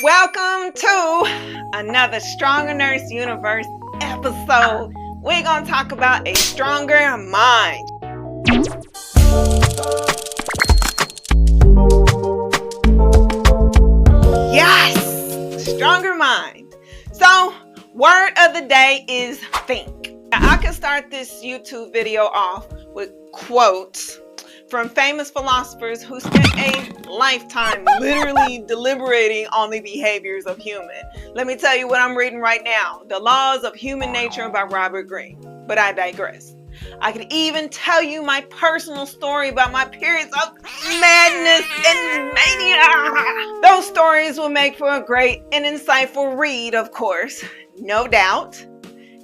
Welcome to another Stronger Nurse Universe episode. We're going to talk about a stronger mind. Yes, stronger mind. So, word of the day is think. Now, I can start this YouTube video off with quotes from famous philosophers who spent a lifetime literally deliberating on the behaviors of human. Let me tell you what I'm reading right now. The Laws of Human Nature by Robert Greene. But I digress. I could even tell you my personal story about my periods of madness and mania. Those stories will make for a great and insightful read, of course, no doubt.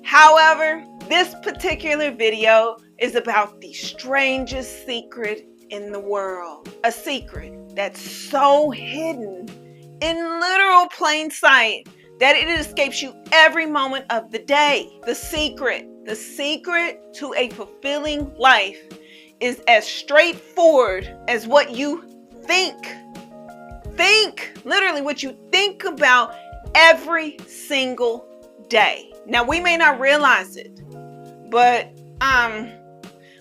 However, this particular video is about the strangest secret in the world. A secret that's so hidden in literal plain sight that it escapes you every moment of the day. The secret to a fulfilling life is as straightforward as what you think. Literally what you think about every single day. Now, we may not realize it, but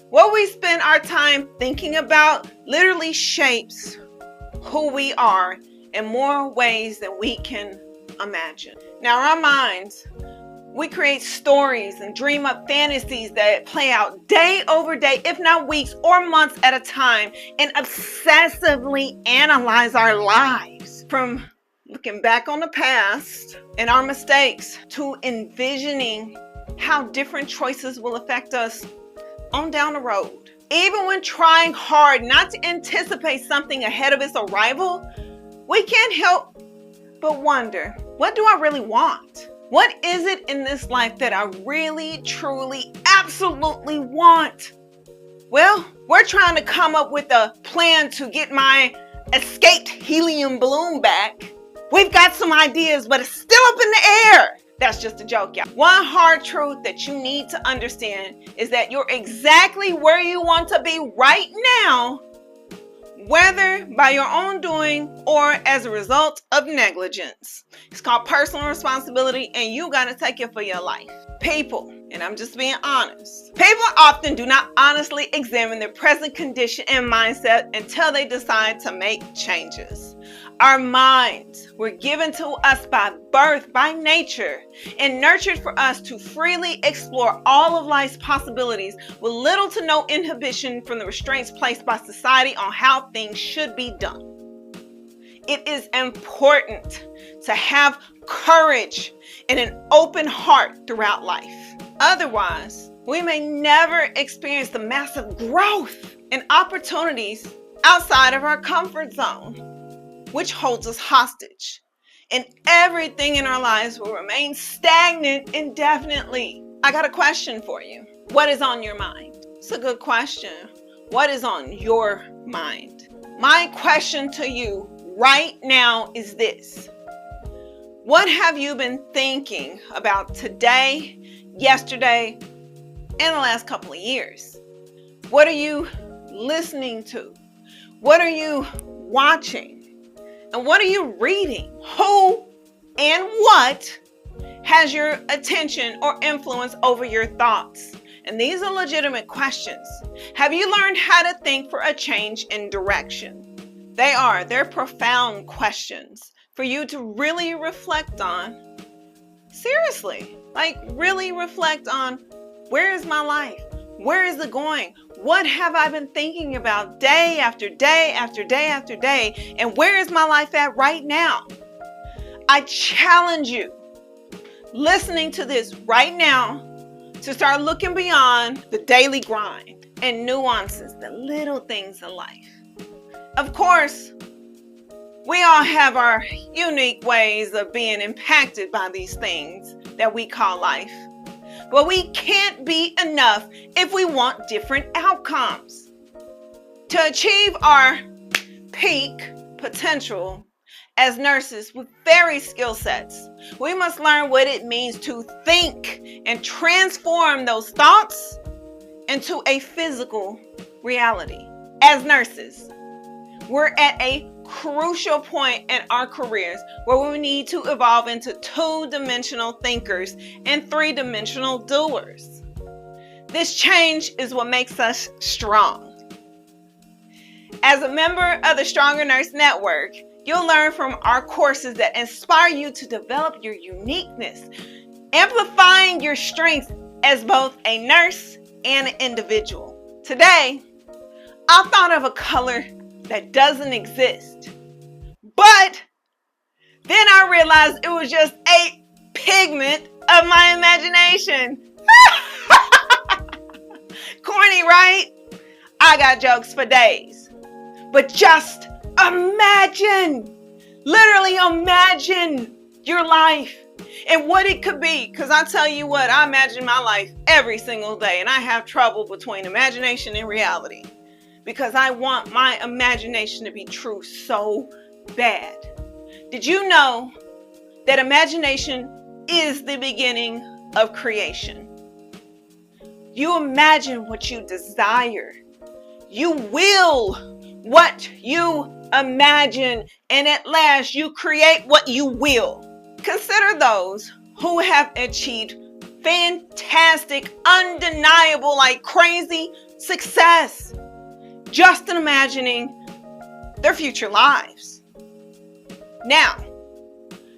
what we spend our time thinking about literally shapes who we are in more ways than we can imagine. Now, our minds, we create stories and dream up fantasies that play out day over day, if not weeks or months at a time, and obsessively analyze our lives. From looking back on the past and our mistakes to envisioning how different choices will affect us on down the road. Even when trying hard not to anticipate something ahead of its arrival, we can't help but wonder, what do I really want? What is it in this life that I really, truly, absolutely want? Well, we're trying to come up with a plan to get my escaped helium balloon back. We've got some ideas, but it's still up in the air. That's just a joke, y'all. One hard truth that you need to understand is that you're exactly where you want to be right now, whether by your own doing or as a result of negligence. It's called personal responsibility, and you got to take it for your life. People, and I'm just being honest, people often do not honestly examine their present condition and mindset until they decide to make changes. Our minds were given to us by birth, by nature, and nurtured for us to freely explore all of life's possibilities with little to no inhibition from the restraints placed by society on how things should be done. It is important to have courage and an open heart throughout life. Otherwise, we may never experience the massive growth and opportunities outside of our comfort zone, which holds us hostage, and everything in our lives will remain stagnant indefinitely. I got a question for you. What is on your mind? It's a good question. What is on your mind? My question to you right now is this. What have you been thinking about today, yesterday, and the last couple of years? What are you listening to? What are you watching? And what are you reading? Who and what has your attention or influence over your thoughts? And these are legitimate questions. Have you learned how to think for a change in direction? They're profound questions for you to really reflect on. Seriously, really reflect on, where is my life? Where is it going? What have I been thinking about day after day after day after day? And where is my life at right now? I challenge you, listening to this right now, to start looking beyond the daily grind and nuances, the little things in life. Of course, we all have our unique ways of being impacted by these things that we call life. But we can't be enough if we want different outcomes. To achieve our peak potential as nurses with varied skill sets, we must learn what it means to think and transform those thoughts into a physical reality. As nurses, We're at a crucial point in our careers where we need to evolve into two-dimensional thinkers and three-dimensional doers. This change is what makes us strong. As a member of the Stronger Nurse Network, you'll learn from our courses that inspire you to develop your uniqueness, amplifying your strengths as both a nurse and an individual. Today, I thought of a color that doesn't exist, but then I realized it was just a pigment of my imagination. Corny, right? I got jokes for days. But just imagine, literally imagine your life and what it could be. Because I tell you what, I imagine my life every single day, and I have trouble between imagination and reality because I want my imagination to be true so bad. Did you know that imagination is the beginning of creation? You imagine what you desire. You will what you imagine, and at last you create what you will. Consider those who have achieved fantastic, undeniable, like crazy success just in imagining their future lives. Now,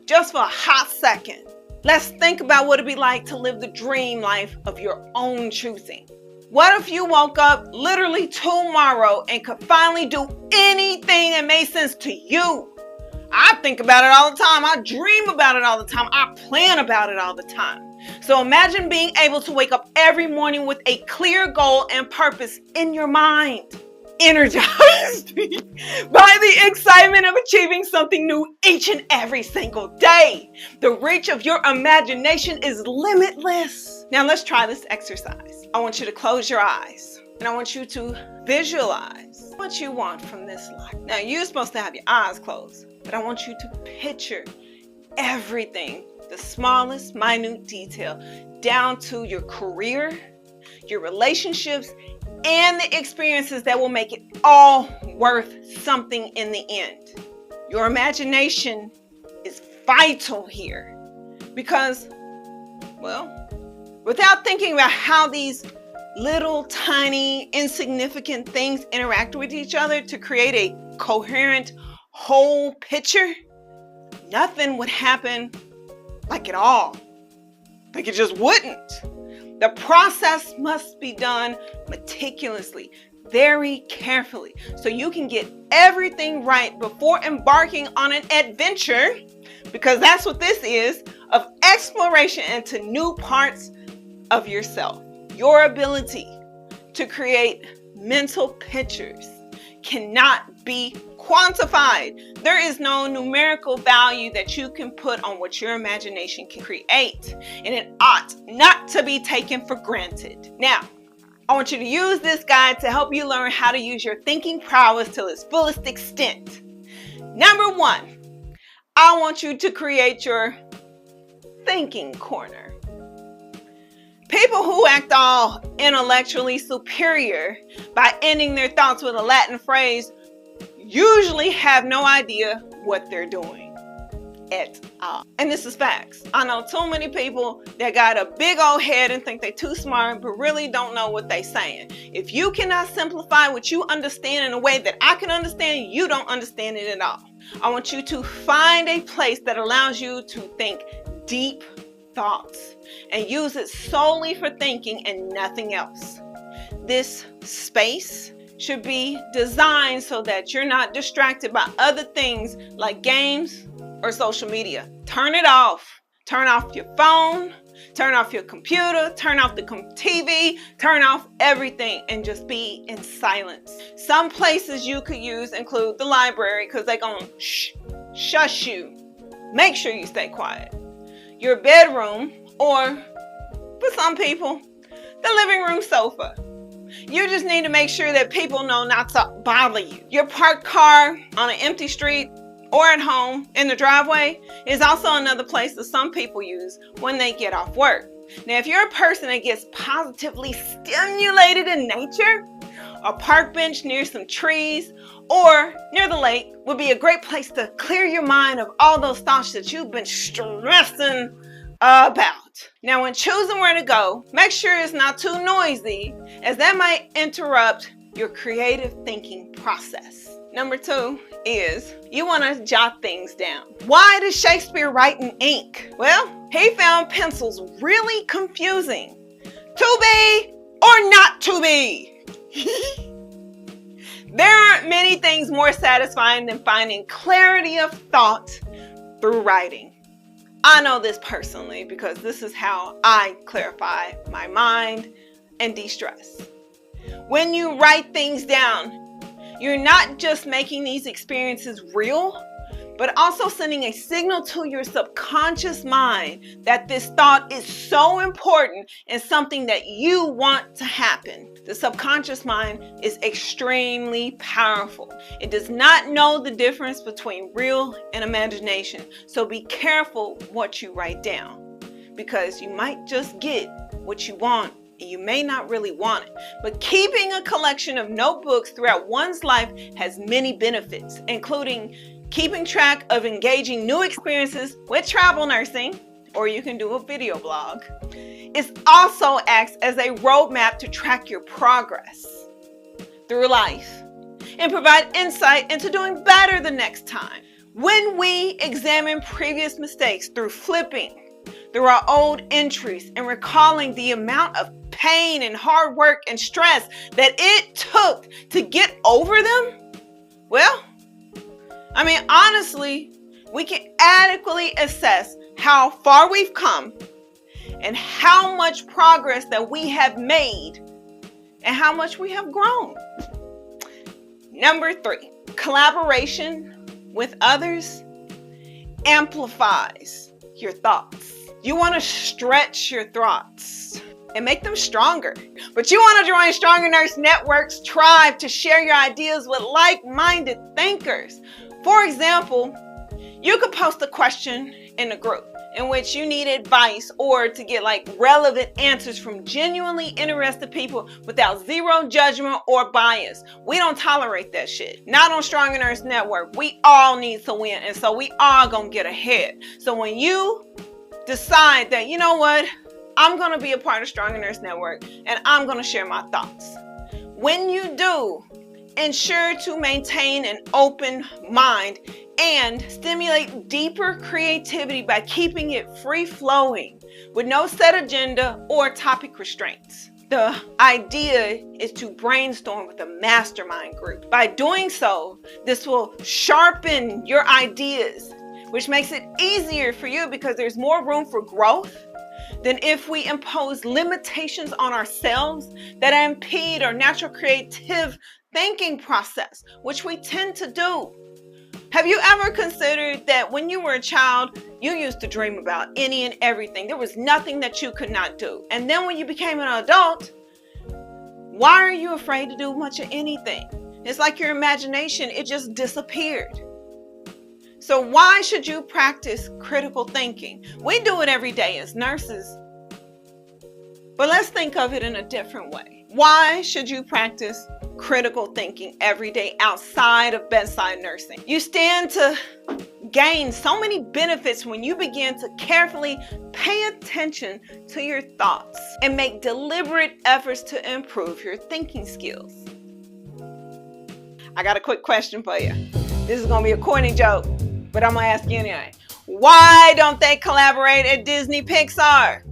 just for a hot second, let's think about what it'd be like to live the dream life of your own choosing. What if you woke up literally tomorrow and could finally do anything that made sense to you? I think about it all the time. I dream about it all the time. I plan about it all the time. So imagine being able to wake up every morning with a clear goal and purpose in your mind, energized by the excitement of achieving something new each and every single day. The reach of your imagination is limitless. Now let's try this exercise. I want you to close your eyes and I want you to visualize what you want from this life. Now you're supposed to have your eyes closed, but I want you to picture everything, the smallest minute detail, down to your career, your relationships, and the experiences that will make it all worth something in the end. Your imagination is vital here because, well, without thinking about how these little, tiny, insignificant things interact with each other to create a coherent whole picture, nothing would happen like at all. Like it just wouldn't. The process must be done meticulously, very carefully, so you can get everything right before embarking on an adventure, because that's what this is, of exploration into new parts of yourself. Your ability to create mental pictures cannot be quantified. There is no numerical value that you can put on what your imagination can create, and it ought not to be taken for granted. Now, I want you to use this guide to help you learn how to use your thinking prowess to its fullest extent. Number one, I want you to create your thinking corner. People who act all intellectually superior by ending their thoughts with a Latin phrase usually have no idea what they're doing at all. And this is facts. I know too many people that got a big old head and think they're too smart, but really don't know what they're saying. If you cannot simplify what you understand in a way that I can understand, you don't understand it at all. I want you to find a place that allows you to think deep thoughts and use it solely for thinking and nothing else. This space should be designed so that you're not distracted by other things like games or social media. Turn it off. Turn off your phone, turn off your computer, turn off the TV, turn off everything and just be in silence. Some places you could use include the library because they're gonna shush you. Make sure you stay quiet. Your bedroom, or for some people, the living room sofa. You just need to make sure that people know not to bother you. Your parked car on an empty street or at home in the driveway is also another place that some people use when they get off work. Now, if you're a person that gets positively stimulated in nature, a park bench near some trees or near the lake would be a great place to clear your mind of all those thoughts that you've been stressing about. Now, when choosing where to go, make sure it's not too noisy, as that might interrupt your creative thinking process. Number 2 is you want to jot things down. Why does Shakespeare write in ink? Well, he found pencils really confusing. To be or not to be? There aren't many things more satisfying than finding clarity of thought through writing. I know this personally because this is how I clarify my mind and de-stress. When you write things down, you're not just making these experiences real, but also sending a signal to your subconscious mind that this thought is so important and something that you want to happen. The subconscious mind is extremely powerful. It does not know the difference between real and imagination. So be careful what you write down, because you might just get what you want and you may not really want it. But keeping a collection of notebooks throughout one's life has many benefits, including keeping track of engaging new experiences with travel nursing, or you can do a video blog. It also acts as a roadmap to track your progress through life and provide insight into doing better the next time. When we examine previous mistakes through flipping through our old entries and recalling the amount of pain and hard work and stress that it took to get over them, well, honestly, we can adequately assess how far we've come and how much progress that we have made and how much we have grown. Number 3, collaboration with others amplifies your thoughts. You want to stretch your thoughts and make them stronger. But you want to join Stronger Nurse Network's tribe to share your ideas with like-minded thinkers. For example, you could post a question in a group in which you need advice or to get relevant answers from genuinely interested people without zero judgment or bias. We don't tolerate that shit. Not on Stronger Nurse Network. We all need to win, and so we all gonna get ahead. So when you decide that, you know what, I'm gonna be a part of Stronger Nurse Network and I'm gonna share my thoughts. When you do, ensure to maintain an open mind and stimulate deeper creativity by keeping it free-flowing with no set agenda or topic restraints. The idea is to brainstorm with a mastermind group. By doing so, this will sharpen your ideas, which makes it easier for you because there's more room for growth than if we impose limitations on ourselves that impede our natural creative thinking process, which we tend to do. Have you ever considered that when you were a child, you used to dream about any and everything? There was nothing that you could not do. And then when you became an adult, why are you afraid to do much of anything? It's like your imagination, it just disappeared. So why should you practice critical thinking? We do it every day as nurses, but let's think of it in a different way. Why should you practice critical thinking every day outside of bedside nursing? You stand to gain so many benefits when you begin to carefully pay attention to your thoughts and make deliberate efforts to improve your thinking skills. I got a quick question for you. This is going to be a corny joke, but I'm going to ask you anyway. Why don't they collaborate at Disney Pixar?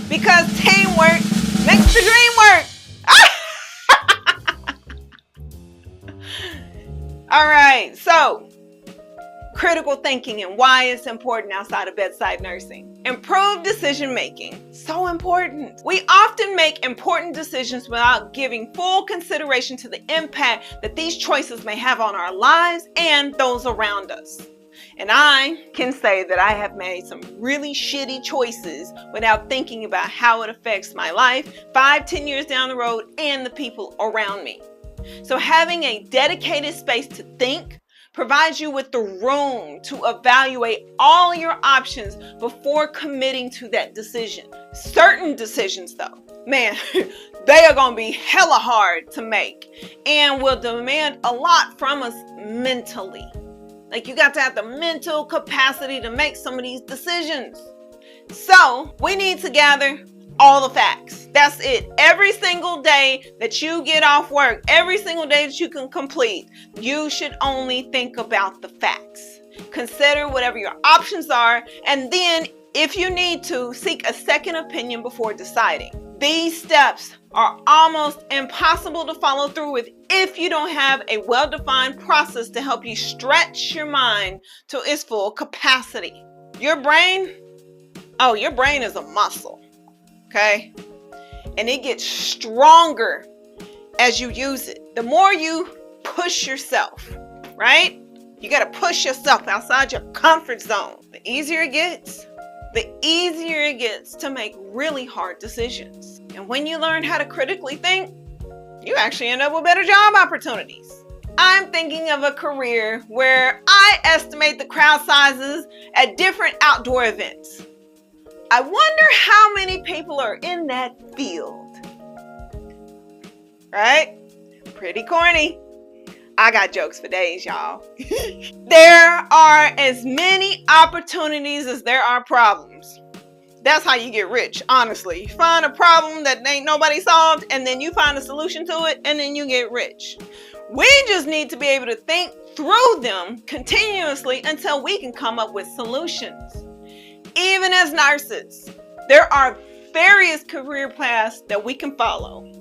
Because teamwork makes the dream work. All right, so critical thinking and why it's important outside of bedside nursing. Improved decision making, so important. We often make important decisions without giving full consideration to the impact that these choices may have on our lives and those around us. And I can say that I have made some really shitty choices without thinking about how it affects my life 5-10 years down the road and the people around me. So having a dedicated space to think provides you with the room to evaluate all your options before committing to that decision. Certain decisions, though, man, they are going to be hella hard to make and will demand a lot from us mentally. Like, you got to have the mental capacity to make some of these decisions. So we need to gather all the facts. That's it. Every single day that you get off work, every single day that you can complete, you should only think about the facts. Consider whatever your options are, and then if you need to, seek a second opinion before deciding. These steps are almost impossible to follow through with if you don't have a well-defined process to help you stretch your mind to its full capacity. Your brain is a muscle. Okay? And it gets stronger as you use it. The more you push yourself, right? You got to push yourself outside your comfort zone. The easier it gets to make really hard decisions. And when you learn how to critically think, you actually end up with better job opportunities. I'm thinking of a career where I estimate the crowd sizes at different outdoor events. I wonder how many people are in that field. Right? Pretty corny. I got jokes for days, y'all. There are as many opportunities as there are problems. That's how you get rich, honestly. You find a problem that ain't nobody solved, and then you find a solution to it, and then you get rich. We just need to be able to think through them continuously until we can come up with solutions. Even as nurses, there are various career paths that we can follow.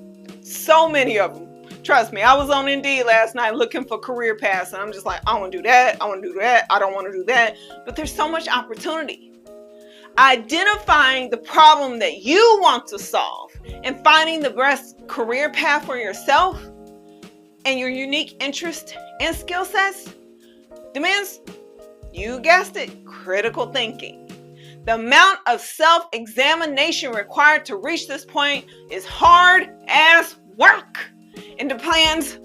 So many of them. Trust me, I was on Indeed last night looking for career paths, and I'm just like, I want to do that, I want to do that, I don't want to do that. But there's so much opportunity. Identifying the problem that you want to solve and finding the best career path for yourself and your unique interest and skill sets demands, you guessed it, critical thinking. The amount of self-examination required to reach this point is hard as work and demands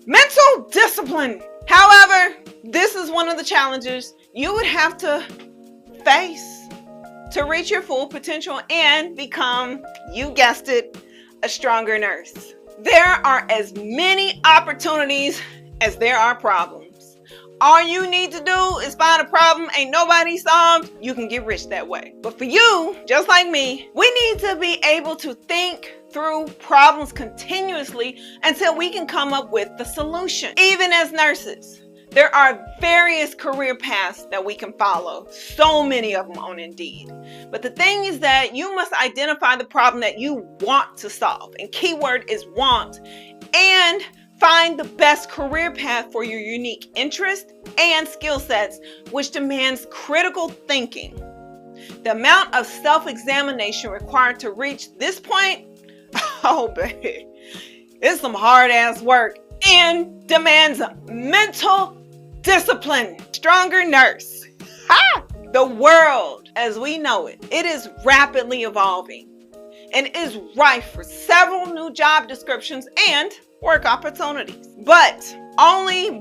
mental discipline. However, this is one of the challenges you would have to face to reach your full potential and become, you guessed it, a stronger nurse. There are as many opportunities as there are problems. All you need to do is find a problem ain't nobody solved. You can get rich that way. But for you, just like me, we need to be able to think through problems continuously until we can come up with the solution. Even as nurses, there are various career paths that we can follow. So many of them on Indeed. But the thing is that you must identify the problem that you want to solve. And keyword is want. And find the best career path for your unique interest and skill sets, which demands critical thinking. The amount of self-examination required to reach this point, oh baby, it's some hard-ass work and demands mental discipline. Stronger nurse. Ha! The world, as we know it, it is rapidly evolving and is rife for several new job descriptions and work opportunities. But only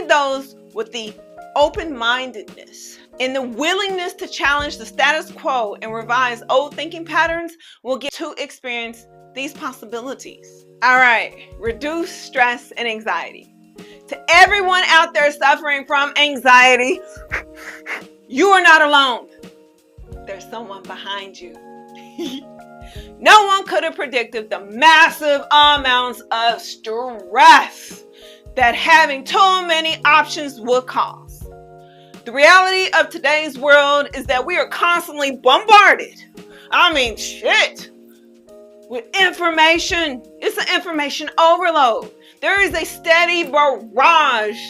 those with the open-mindedness and the willingness to challenge the status quo and revise old thinking patterns will get to experience these possibilities. All right, reduce stress and anxiety. To everyone out there suffering from anxiety, you are not alone. There's someone behind you. No one could have predicted the massive amounts of stress that having too many options would cause. The reality of today's world is that we are constantly bombarded. I mean, shit. With information. It's an information overload. There is a steady barrage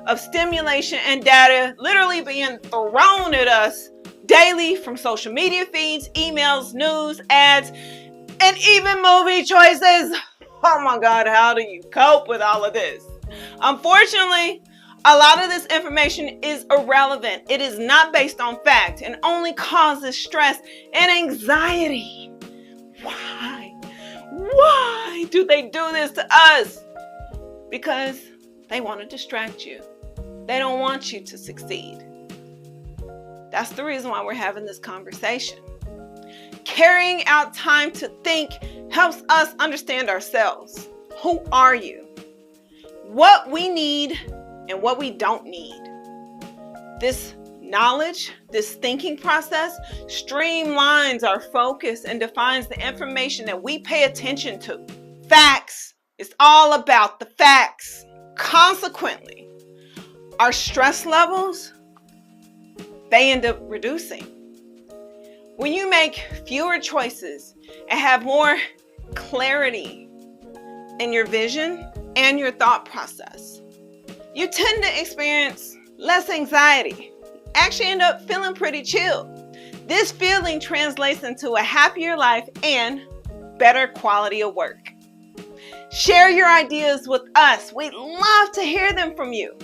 of stimulation and data literally being thrown at us daily from social media feeds, emails, news, ads, and even movie choices. Oh my God, how do you cope with all of this? Unfortunately, a lot of this information is irrelevant. It is not based on fact and only causes stress and anxiety. Why? Why do they do this to us? Because They want to distract you. They don't want you to succeed. That's the reason why we're having this conversation. Carrying out time to think helps us understand ourselves. Who are you? What we need and what we don't need. This knowledge, this thinking process streamlines our focus and defines the information that we pay attention to. Facts. It's all about the facts. Consequently, our stress levels, they end up reducing. When you make fewer choices and have more clarity in your vision and your thought process, you tend to experience less anxiety. Actually end up feeling pretty chill. This feeling translates into a happier life and better quality of work. Share your ideas with us. We'd love to hear them from you.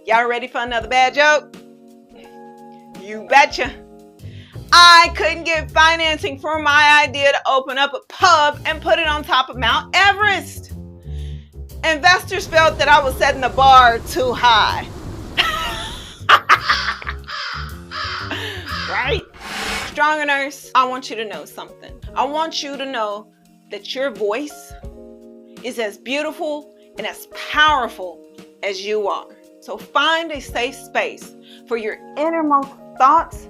Y'all ready for another bad joke? You betcha. I couldn't get financing for my idea to open up a pub and put it on top of Mount Everest. Investors felt that I was setting the bar too high. Right? Stronger Nurse, I want you to know something. I want you to know that your voice is as beautiful and as powerful as you are. So find a safe space for your innermost thoughts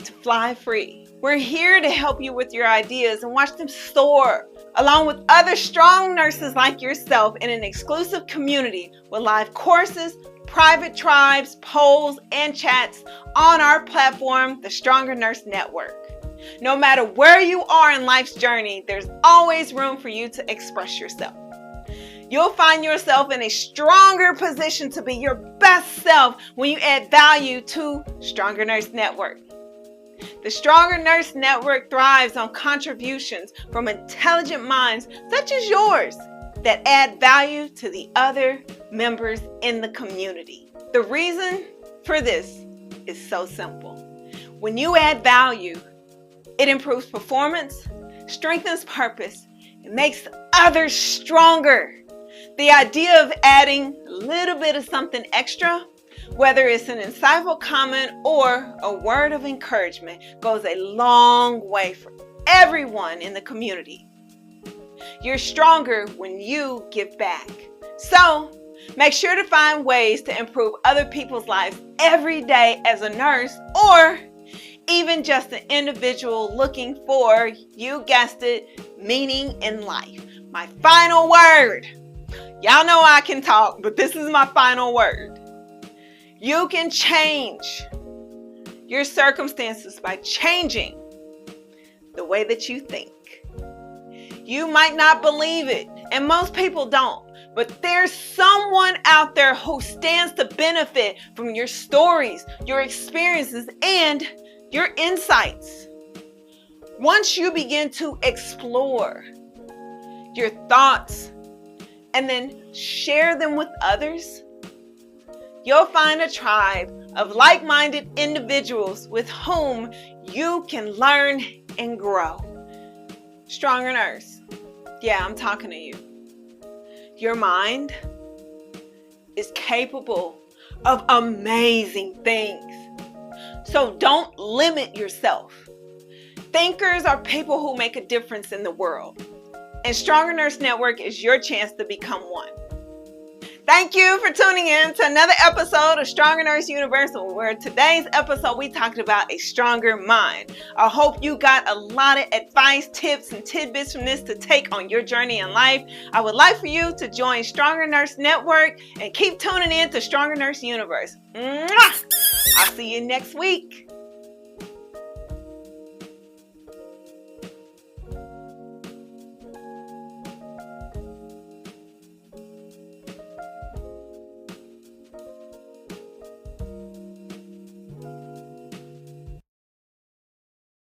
to fly free. We're here to help you with your ideas and watch them soar, along with other strong nurses like yourself in an exclusive community with live courses, private tribes, polls, and chats on our platform, the Stronger Nurse Network. No matter where you are in life's journey, there's always room for you to express yourself. You'll find yourself in a stronger position to be your best self when you add value to Stronger Nurse Network. The Stronger Nurse Network thrives on contributions from intelligent minds such as yours that add value to the other members in the community. The reason for this is so simple. When you add value, it improves performance, strengthens purpose, and makes others stronger. The idea of adding a little bit of something extra, whether it's an insightful comment or a word of encouragement, goes a long way for everyone in the community. You're stronger when you give back. So, make sure to find ways to improve other people's lives every day as a nurse, or even just an individual looking for, you guessed it, meaning in life. My final word. Y'all know I can talk, but this is my final word. You can change your circumstances by changing the way that you think. You might not believe it, and most people don't, but there's someone out there who stands to benefit from your stories, your experiences, and your insights. Once you begin to explore your thoughts and then share them with others, you'll find a tribe of like-minded individuals with whom you can learn and grow. Stronger Nurse, yeah, I'm talking to you. Your mind is capable of amazing things. So don't limit yourself. Thinkers are people who make a difference in the world. And Stronger Nurse Network is your chance to become one. Thank you for tuning in to another episode of Stronger Nurse Universal, where today's episode we talked about a stronger mind. I hope you got a lot of advice, tips, and tidbits from this to take on your journey in life. I would like for you to join Stronger Nurse Network and keep tuning in to Stronger Nurse Universe. Mwah! I'll see you next week.